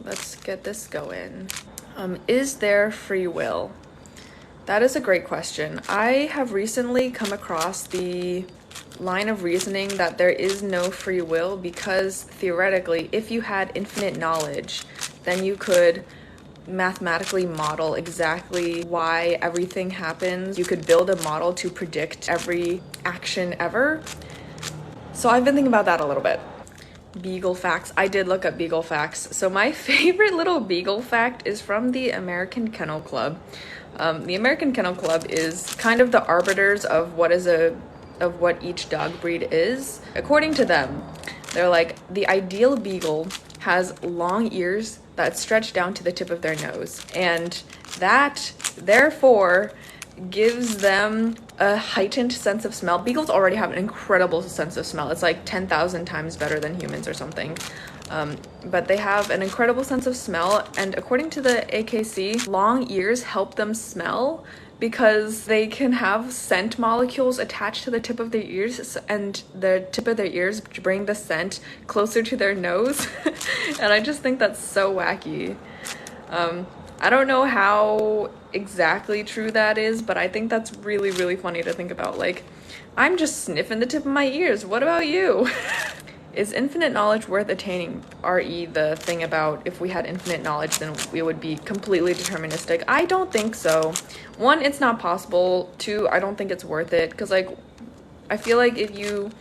let's get this going. Is there free will? That is a great question. I have recently come across the line of reasoning that there is no free will because theoretically, if you had infinite knowledge, then you could mathematically model exactly why everything happens. You could build a model to predict every action ever. So I've been thinking about that a little bit. Beagle facts. I did look up Beagle facts. So my favorite little Beagle fact is from the American Kennel Club. The American Kennel Club is kind of the arbiters of what each dog breed is. According to them, they're like, the ideal Beagle has long ears that stretch down to the tip of their nose, and that therefore gives them a heightened sense of smell. Beagles already have an incredible sense of smell. It's like 10,000 times better than humans or something. But they have an incredible sense of smell, and according to the AKC, long ears help them smell because they can have scent molecules attached to the tip of their ears, and the tip of their ears bring the scent closer to their nose. And I just think that's so wacky. I don't know how exactly true that is, but I think that's really, really funny to think about. Like, I'm just sniffing the tip of my ears. What about you? Is infinite knowledge worth attaining? RE the thing about if we had infinite knowledge, then we would be completely deterministic. I don't think so. One, it's not possible. Two, I don't think it's worth it. Because, like, I feel like if you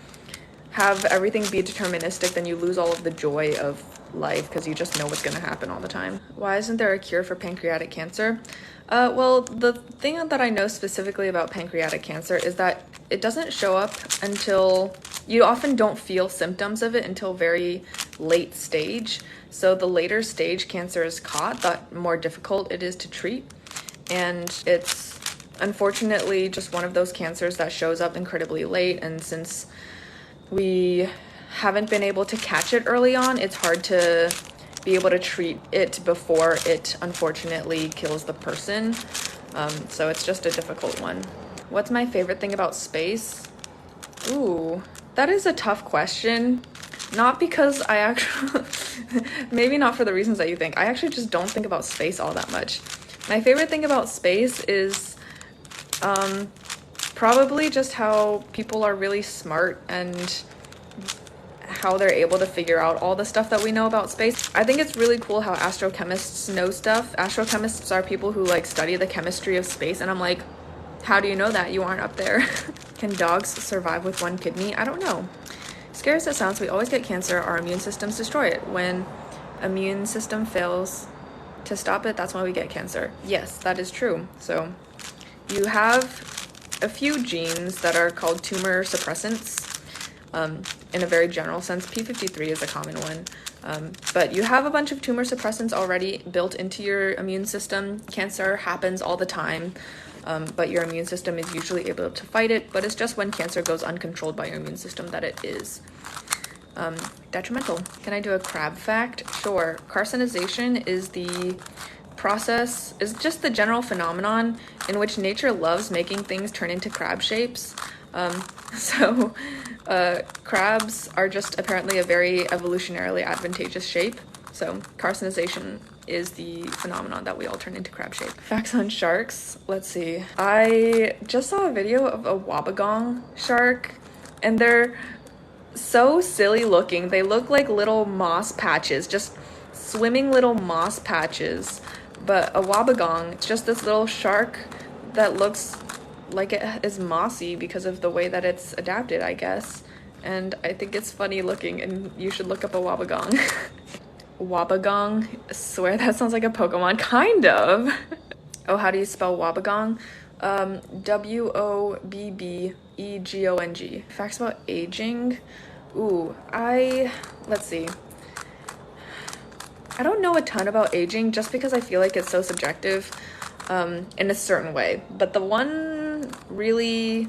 have everything be deterministic, then you lose all of the joy of life because you just know what's going to happen all the time. Why isn't there a cure for pancreatic cancer? Well, the thing that I know specifically about pancreatic cancer is that it doesn't show up until you often don't feel symptoms of it until very late stage. So the later stage cancer is caught, the more difficult it is to treat. And it's unfortunately just one of those cancers that shows up incredibly late. And since we haven't been able to catch it early on, it's hard to be able to treat it before it unfortunately kills the person. So it's just a difficult one. What's my favorite thing about space? Ooh, that is a tough question. Not because I actually, maybe not for the reasons that you think. I actually just don't think about space all that much. My favorite thing about space is probably just how people are really smart and how they're able to figure out all the stuff that we know about space. I think it's really cool how astrochemists know stuff. Astrochemists are people who like study the chemistry of space, and I'm like, how do you know that? You aren't up there. Can dogs survive with one kidney? I don't know. Scary as it sounds, we always get cancer. Our immune systems destroy it. When immune system fails to stop it, that's when we get cancer. Yes, that is true. So you have a few genes that are called tumor suppressants. In a very general sense, P53 is a common one. But you have a bunch of tumor suppressants already built into your immune system. Cancer happens all the time, but your immune system is usually able to fight it. But it's just when cancer goes uncontrolled by your immune system that it is detrimental. Can I do a crab fact? Sure. Carcinization is just the general phenomenon in which nature loves making things turn into crab shapes. Crabs are just apparently a very evolutionarily advantageous shape. So carcinization is the phenomenon that we all turn into crab shape. Facts on sharks. Let's see. I just saw a video of a wobbegong shark, and they're so silly looking. They look like little moss patches, just swimming little moss patches. But a wobbegong, it's just this little shark that looks like it is mossy because of the way that it's adapted, I guess. And I think it's funny looking, and you should look up a wobbegong. Wobbegong, I swear that sounds like a Pokemon, kind of. Oh, how do you spell wobbegong? Wobbegung. Facts about aging. Ooh, let's see. I don't know a ton about aging just because I feel like it's so subjective in a certain way. But the one really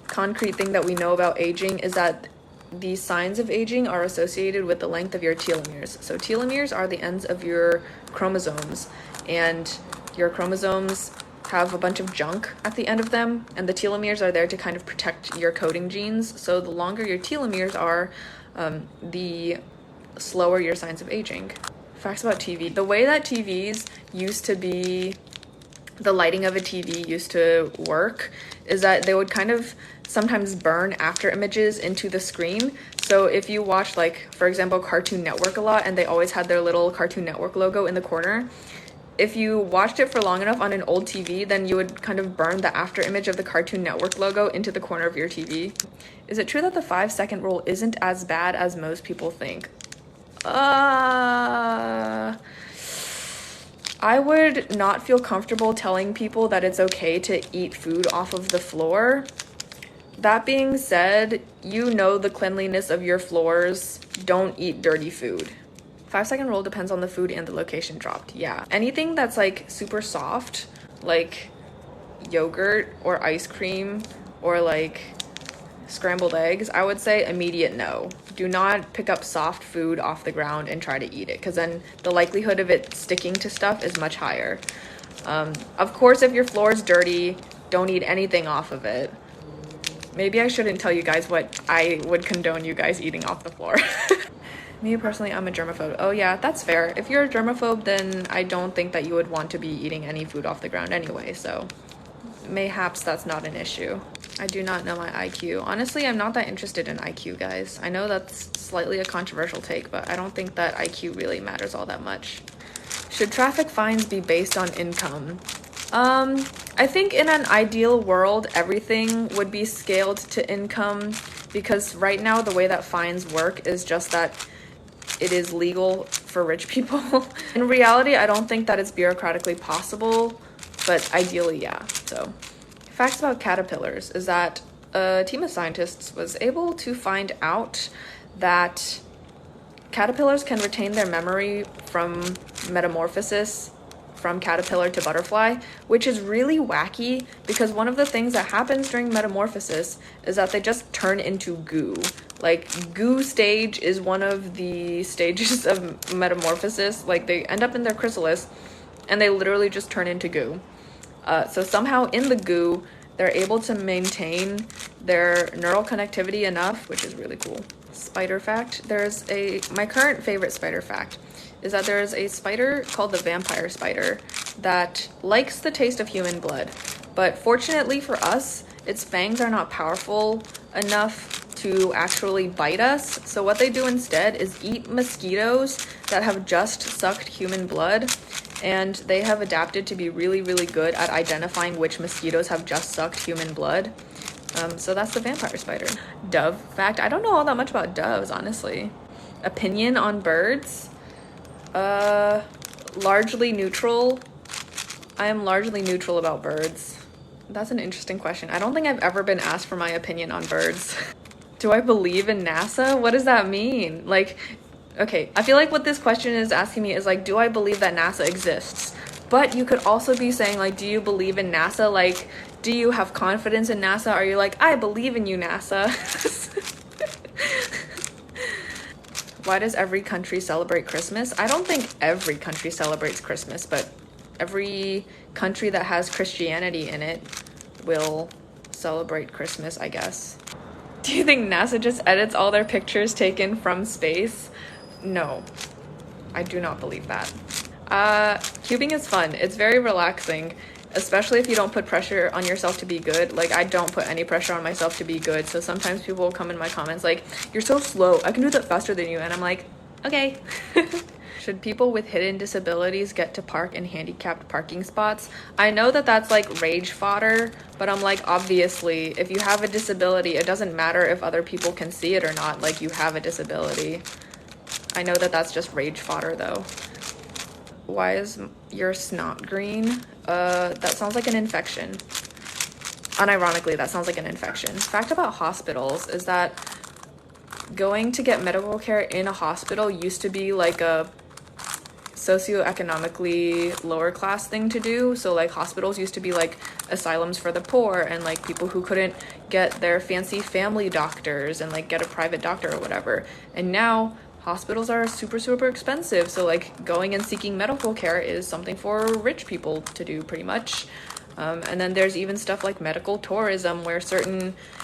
concrete thing that we know about aging is that the signs of aging are associated with the length of your telomeres. So telomeres are the ends of your chromosomes, and your chromosomes have a bunch of junk at the end of them, and the telomeres are there to kind of protect your coding genes. So the longer your telomeres are, the slower your signs of aging. Facts about TV. The way that TVs used to be, the lighting of a TV used to work is that they would kind of sometimes burn after images into the screen. So if you watch, like, for example, Cartoon Network a lot, and they always had their little Cartoon Network logo in the corner, if you watched it for long enough on an old TV, then you would kind of burn the after image of the Cartoon Network logo into the corner of your TV. Is it true that the 5-second rule isn't as bad as most people think? I would not feel comfortable telling people that it's okay to eat food off of the floor. That being said, you know the cleanliness of your floors. Don't eat dirty food. 5-second rule depends on the food and the location dropped. Yeah. Anything that's like super soft, like yogurt or ice cream or like scrambled eggs, I would say immediate no. Do not pick up soft food off the ground and try to eat it, because then the likelihood of it sticking to stuff is much higher. Of course, if your floor is dirty, don't eat anything off of it. Maybe I shouldn't tell you guys what I would condone you guys eating off the floor. Me personally, I'm a germaphobe. Oh yeah, that's fair. If you're a germaphobe, then I don't think that you would want to be eating any food off the ground anyway, so mayhaps that's not an issue. I do not know my IQ. Honestly, I'm not that interested in IQ, guys. I know that's slightly a controversial take, but I don't think that IQ really matters all that much. Should traffic fines be based on income? I think in an ideal world, everything would be scaled to income, because right now the way that fines work is just that it is legal for rich people. In reality, I don't think that it's bureaucratically possible, but ideally, yeah. So, facts about caterpillars is that a team of scientists was able to find out that caterpillars can retain their memory from metamorphosis from caterpillar to butterfly, which is really wacky because one of the things that happens during metamorphosis is that they just turn into goo. Like, goo stage is one of the stages of metamorphosis. Like, they end up in their chrysalis and they literally just turn into goo. So somehow in the goo, they're able to maintain their neural connectivity enough, which is really cool. Spider fact, my current favorite spider fact is that there is a spider called the vampire spider that likes the taste of human blood. But fortunately for us, its fangs are not powerful enough to actually bite us. So what they do instead is eat mosquitoes that have just sucked human blood. And they have adapted to be really, really good at identifying which mosquitoes have just sucked human blood. So that's the vampire spider. Dove fact, I don't know all that much about doves, honestly. Opinion on birds? Largely neutral. I am largely neutral about birds. That's an interesting question. I don't think I've ever been asked for my opinion on birds. Do I believe in NASA? What does that mean? Like, okay, I feel like what this question is asking me is like, do I believe that NASA exists? But you could also be saying like, do you believe in NASA? Like, do you have confidence in NASA? Are you like, I believe in you, NASA? Why does every country celebrate Christmas? I don't think every country celebrates Christmas, but every country that has Christianity in it will celebrate Christmas, I guess. Do you think NASA just edits all their pictures taken from space? No, I do not believe that. Cubing is fun. It's very relaxing, especially if you don't put pressure on yourself to be good. Like, I don't put any pressure on myself to be good, so sometimes people will come in my comments like, you're so slow, I can do that faster than you, and I'm like, okay. Should people with hidden disabilities get to park in handicapped parking spots? I know that that's like rage fodder, but I'm like, obviously, if you have a disability, it doesn't matter if other people can see it or not, like, you have a disability. I know that that's just rage fodder though. Why is your snot green? That sounds like an infection. Unironically, that sounds like an infection. Fact about hospitals is that going to get medical care in a hospital used to be like a socioeconomically lower class thing to do. So like hospitals used to be like asylums for the poor and like people who couldn't get their fancy family doctors and like get a private doctor or whatever. And now hospitals are super, super expensive. So like going and seeking medical care is something for rich people to do pretty much. And then there's even stuff like medical tourism, where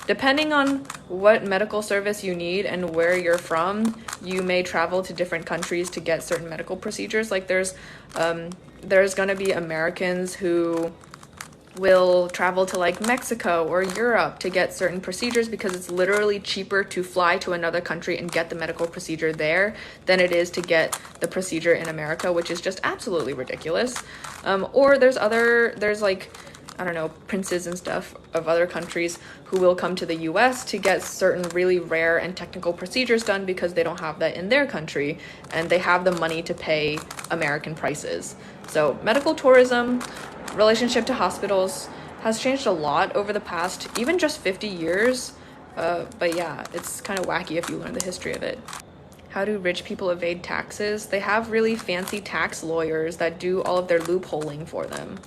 depending on what medical service you need and where you're from, you may travel to different countries to get certain medical procedures. Like there's going to be Americans who will travel to like Mexico or Europe to get certain procedures because it's literally cheaper to fly to another country and get the medical procedure there than it is to get the procedure in America, which is just absolutely ridiculous. Or there's like, I don't know, princes and stuff of other countries who will come to the US to get certain really rare and technical procedures done because they don't have that in their country and they have the money to pay American prices. So medical tourism, relationship to hospitals has changed a lot over the past even just 50 years. But yeah, it's kind of wacky if you learn the history of it. How do rich people evade taxes? They have really fancy tax lawyers that do all of their loopholing for them.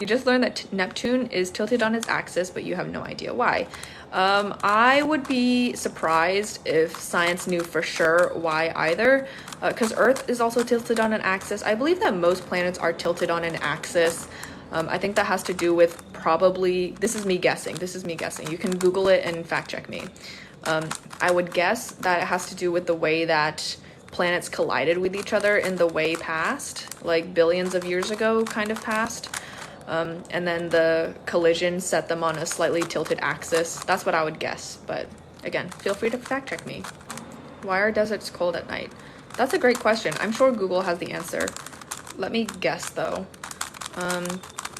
You just learned that Neptune is tilted on its axis, but you have no idea why. I would be surprised if science knew for sure why either, because Earth is also tilted on an axis. I believe that most planets are tilted on an axis. I think that has to do with probably, this is me guessing. You can Google it and fact check me. I would guess that it has to do with the way that planets collided with each other in the way past, like billions of years ago kind of past. And then the collision set them on a slightly tilted axis. That's what I would guess. But again, feel free to fact check me. Why are deserts cold at night? That's a great question. I'm sure Google has the answer. Let me guess though.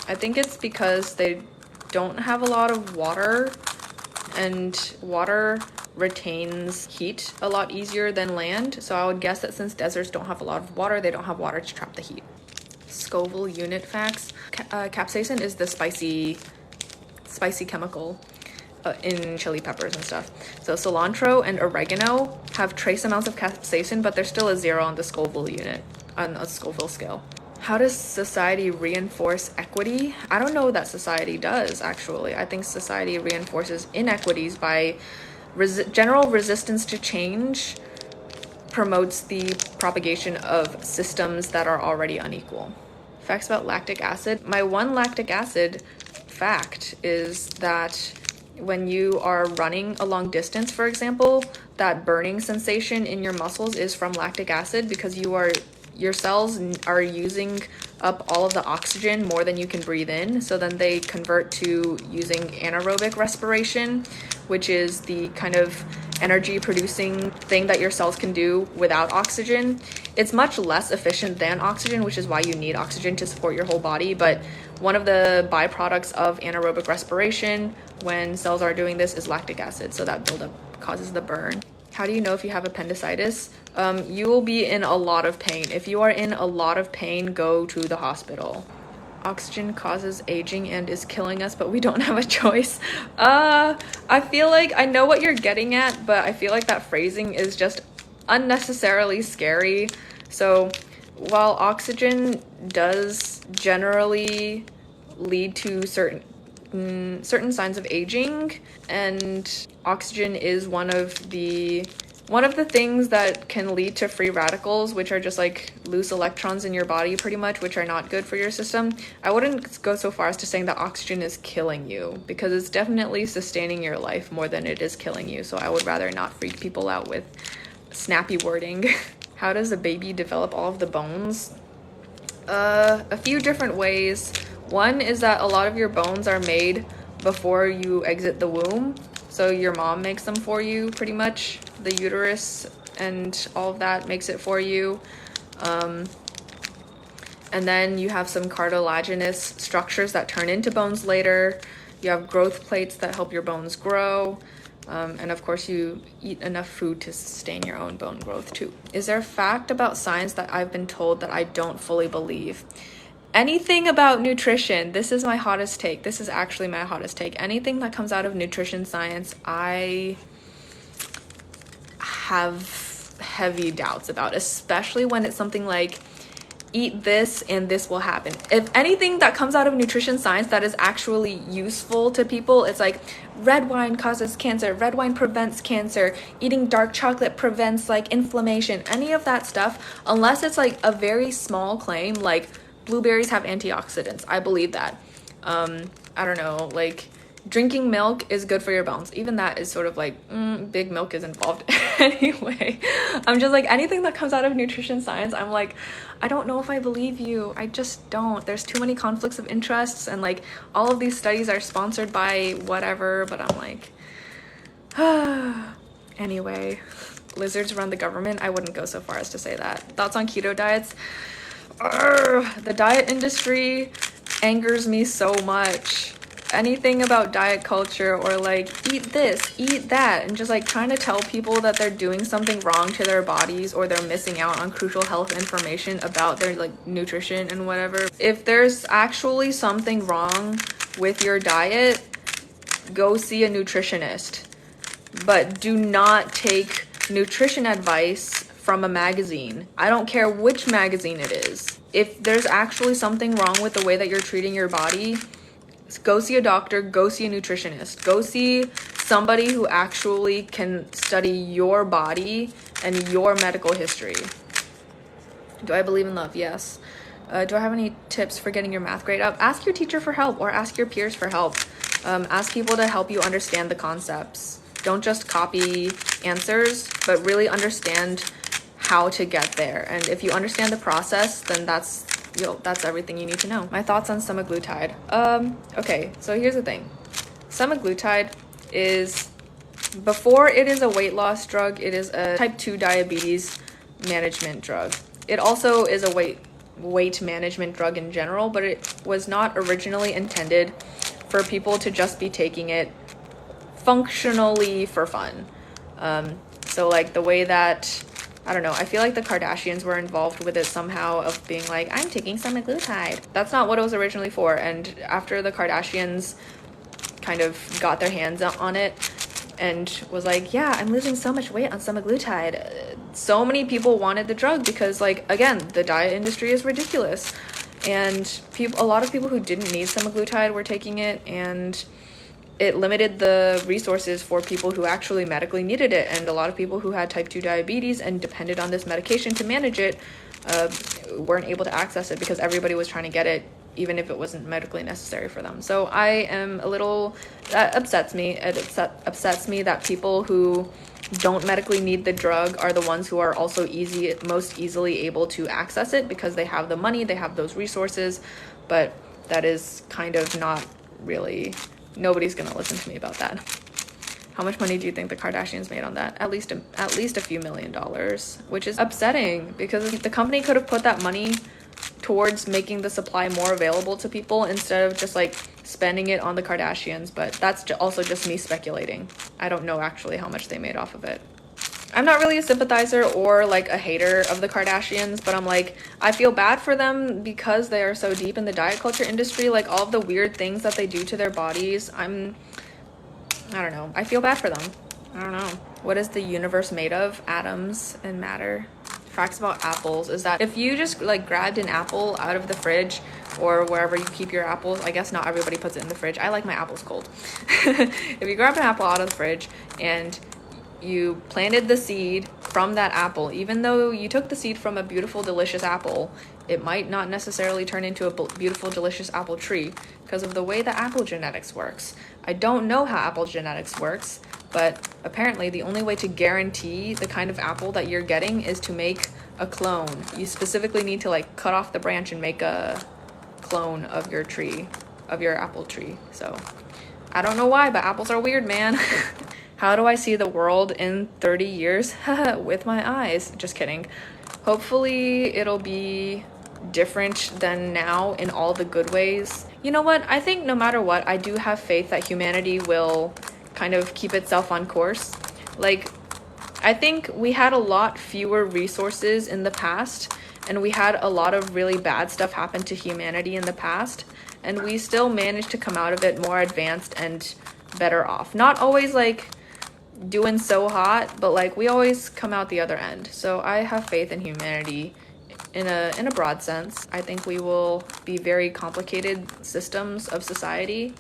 I think it's because they don't have a lot of water, and water retains heat a lot easier than land. So I would guess that since deserts don't have a lot of water, they don't have water to trap the heat. Scoville unit facts. Capsaicin is the spicy chemical in chili peppers and stuff. So cilantro and oregano have trace amounts of capsaicin, but there's still a 0 on the Scoville unit, on a Scoville scale. How does society reinforce equity? I don't know that society does, actually. I think society reinforces inequities by general resistance to change, promotes the propagation of systems that are already unequal. Facts about lactic acid. My one lactic acid fact is that when you are running a long distance, for example, that burning sensation in your muscles is from lactic acid because your cells are using up all of the oxygen more than you can breathe in. So then they convert to using anaerobic respiration, which is the kind of energy producing thing that your cells can do without oxygen. It's much less efficient than oxygen, which is why you need oxygen to support your whole body. But one of the byproducts of anaerobic respiration when cells are doing this is lactic acid. So that buildup causes the burn. How do you know if you have appendicitis? You will be in a lot of pain. If you are in a lot of pain, go to the hospital. Oxygen causes aging and is killing us, but we don't have a choice. I feel like I know what you're getting at, but I feel like that phrasing is just unnecessarily scary. So while oxygen does generally lead to certain signs of aging, and oxygen is one of the things that can lead to free radicals, which are just like loose electrons in your body pretty much, which are not good for your system. I wouldn't go so far as to saying that oxygen is killing you, because it's definitely sustaining your life more than it is killing you. So I would rather not freak people out with snappy wording. How does a baby develop all of the bones? A few different ways. One is that a lot of your bones are made before you exit the womb. So your mom makes them for you, pretty much. The uterus and all of that makes it for you. And then you have some cartilaginous structures that turn into bones later. You have growth plates that help your bones grow. And of course, you eat enough food to sustain your own bone growth too. Is there a fact about science that I've been told that I don't fully believe? Anything about nutrition. This is my hottest take. This is actually my hottest take. Anything that comes out of nutrition science, I have heavy doubts about, especially when it's something like, eat this and this will happen. If anything that comes out of nutrition science that is actually useful to people, it's like red wine causes cancer, red wine prevents cancer, eating dark chocolate prevents like inflammation, any of that stuff, unless it's like a very small claim like blueberries have antioxidants. I believe that. I don't know, like drinking milk is good for your bones. Even that is sort of like, big milk is involved anyway. I'm just like, anything that comes out of nutrition science, I'm like, I don't know if I believe you. I just don't. There's too many conflicts of interests, and like all of these studies are sponsored by whatever, but I'm like, anyway, lizards run the government. I wouldn't go so far as to say that. Thoughts on keto diets? The diet industry angers me so much. Anything about diet culture or like eat this, eat that, and just like trying to tell people that they're doing something wrong to their bodies or they're missing out on crucial health information about their like nutrition and whatever. If there's actually something wrong with your diet, go see a nutritionist. But do not take nutrition advice from a magazine. I don't care which magazine it is. If there's actually something wrong with the way that you're treating your body, go see a doctor, go see a nutritionist, go see somebody who actually can study your body and your medical history. Do I believe in love? Yes. Do I have any tips for getting your math grade up? Ask your teacher for help or ask your peers for help. Ask people to help you understand the concepts. Don't just copy answers, but really understand how to get there. And if you understand the process, then that's everything you need to know. My thoughts on semaglutide. Okay, so here's the thing. Semaglutide is, before it is a weight loss drug, it is a type 2 diabetes management drug. It also is a weight management drug in general, but it was not originally intended for people to just be taking it functionally for fun. So like the way that, I don't know, I feel like the Kardashians were involved with it somehow, of being like, I'm taking semaglutide. That's not what it was originally for. And after the Kardashians kind of got their hands on it and was like, yeah, I'm losing so much weight on semaglutide, so many people wanted the drug because, like, again, the diet industry is ridiculous. And a lot of people who didn't need semaglutide were taking it, and it limited the resources for people who actually medically needed it. And a lot of people who had type 2 diabetes and depended on this medication to manage it weren't able to access it because everybody was trying to get it, even if it wasn't medically necessary for them. So I am a little, that upsets me. It upsets me that people who don't medically need the drug are the ones who are also most easily able to access it because they have the money, they have those resources. But that is kind of not really, nobody's gonna listen to me about that. How much money do you think the Kardashians made on that? At least a few $1 million, which is upsetting because the company could have put that money towards making the supply more available to people instead of just like spending it on the Kardashians. But that's also just me speculating. I don't know actually how much they made off of it. I'm not really a sympathizer or like a hater of the Kardashians, but I'm like, I feel bad for them because they are so deep in the diet culture industry. Like all of the weird things that they do to their bodies, I don't know. I feel bad for them. I don't know. What is the universe made of? Atoms and matter. Facts about apples is that if you just like grabbed an apple out of the fridge or wherever you keep your apples, I guess not everybody puts it in the fridge. I like my apples cold. If you grab an apple out of the fridge and you planted the seed from that apple, even though you took the seed from a beautiful, delicious apple, it might not necessarily turn into a beautiful, delicious apple tree because of the way that apple genetics works. I don't know how apple genetics works, but apparently the only way to guarantee the kind of apple that you're getting is to make a clone. You specifically need to like cut off the branch and make a clone of your tree, of your apple tree. So I don't know why, but apples are weird, man. How do I see the world in 30 years? With my eyes. Just kidding. Hopefully it'll be different than now in all the good ways. You know what? I think no matter what, I do have faith that humanity will kind of keep itself on course. Like, I think we had a lot fewer resources in the past, and we had a lot of really bad stuff happen to humanity in the past, and we still managed to come out of it more advanced and better off. Not always like doing so hot, but like we always come out the other end. So I have faith in humanity in a broad sense. I think we will be very complicated systems of society,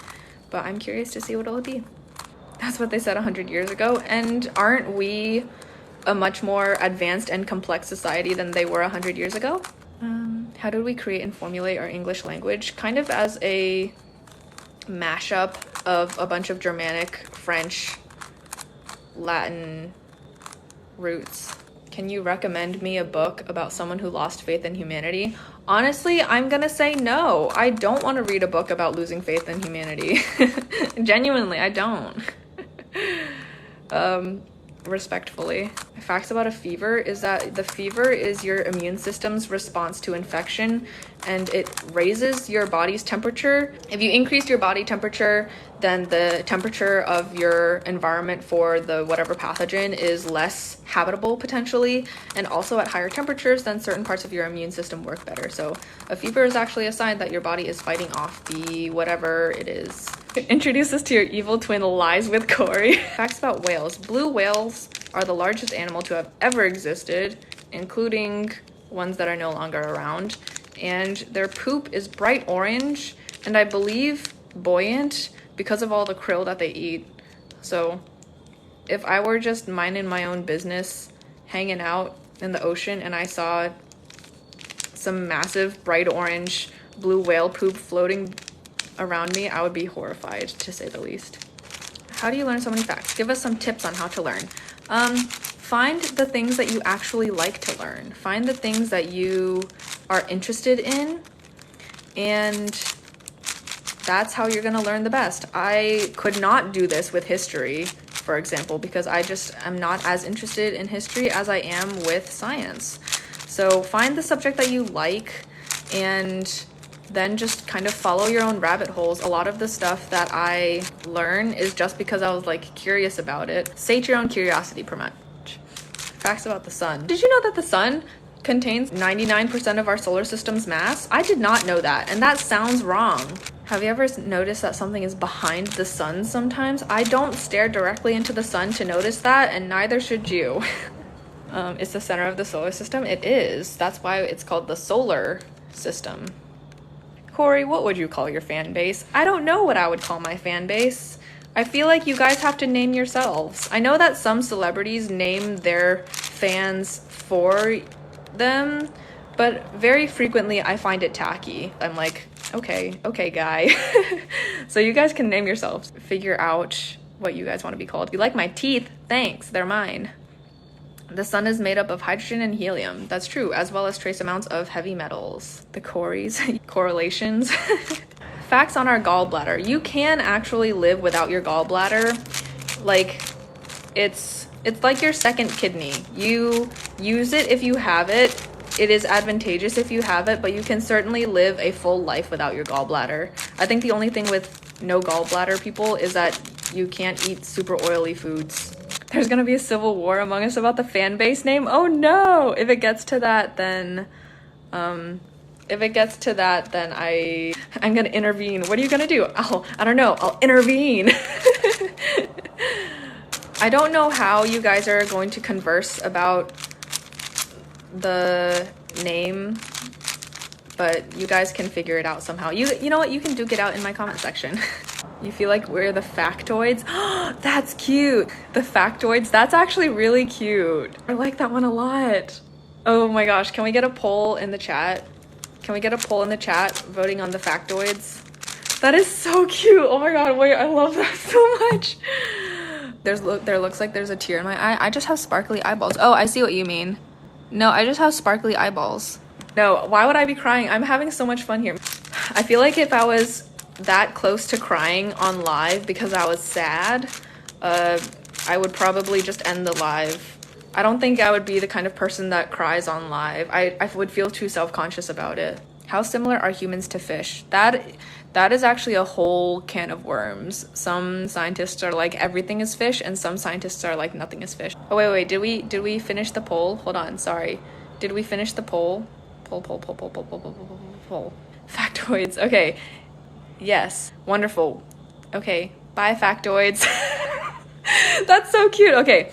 but I'm curious to see what it'll be. That's what they said 100 years ago, and aren't we a much more advanced and complex society than they were 100 years ago? How did we create and formulate our English language? Kind of as a mashup of a bunch of Germanic, French, Latin roots. Can you recommend me a book about someone who lost faith in humanity? Honestly, I'm gonna say no. I don't want to read a book about losing faith in humanity. Genuinely, I don't. Respectfully. Facts about a fever is that the fever is your immune system's response to infection, and it raises your body's temperature. If you increase your body temperature, then the temperature of your environment for the whatever pathogen is less habitable potentially, and also at higher temperatures, then certain parts of your immune system work better. So a fever is actually a sign that your body is fighting off the whatever it is. Introduce us to your evil twin lies with Corey. Facts about whales. Blue whales are the largest animal to have ever existed, including ones that are no longer around. And their poop is bright orange and I believe buoyant because of all the krill that they eat. So if I were just minding my own business, hanging out in the ocean, and I saw some massive bright orange blue whale poop floating around me, I would be horrified, to say the least. How do you learn so many facts? Give us some tips on how to learn. Find the things that you actually like to learn. Find the things that you are interested in, and that's how you're gonna learn the best. I could not do this with history, for example, because I just am not as interested in history as I am with science. So find the subject that you like and then just kind of follow your own rabbit holes. A lot of the stuff that I learn is just because I was like curious about it. Sate your own curiosity, pretty much. Facts about the sun. Did you know that the sun contains 99% of our solar system's mass? I did not know that, and that sounds wrong. Have you ever noticed that something is behind the sun sometimes? I don't stare directly into the sun to notice that, and neither should you. It's the center of the solar system. It is. That's why it's called the solar system. Corey, what would you call your fan base? I don't know what I would call my fan base. I feel like you guys have to name yourselves. I know that some celebrities name their fans for them, but very frequently I find it tacky. I'm like, okay, guy. So you guys can name yourselves. Figure out what you guys want to be called. You like my teeth? Thanks, they're mine. The sun is made up of hydrogen and helium. That's true, as well as trace amounts of heavy metals. The Corys, correlations. Facts on our gallbladder. You can actually live without your gallbladder. Like, it's like your second kidney. You use it if you have it. It is advantageous if you have it, but you can certainly live a full life without your gallbladder. I think the only thing with no gallbladder people is that you can't eat super oily foods. There's gonna be a civil war among us about the fan base name. Oh no! If it gets to that, then I'm gonna intervene. What are you gonna do? I don't know. I'll intervene. I don't know how you guys are going to converse about the name, but you guys can figure it out somehow. You know what? You can duke it out in my comment section. You feel like we're the factoids? That's cute. The factoids, that's actually really cute. I like that one a lot. Oh my gosh, can we get a poll in the chat? Can we get a poll in the chat voting on the factoids? That is so cute. Oh my god, wait, I love that so much. There looks like there's a tear in my eye. I just have sparkly eyeballs. Oh, I see what you mean. No, I just have sparkly eyeballs. No, why would I be crying? I'm having so much fun here. I feel like if I was that close to crying on live because I was sad, I would probably just end the live. I don't think I would be the kind of person that cries on live. I would feel too self-conscious about it. How similar are humans to fish? That is actually a whole can of worms. Some scientists are like everything is fish, and some scientists are like nothing is fish. Oh wait, did we finish the poll? Hold on, sorry. Did we finish the poll? Poll. Factoids. Okay. Yes. Wonderful. Okay. Bye, factoids. That's so cute. Okay.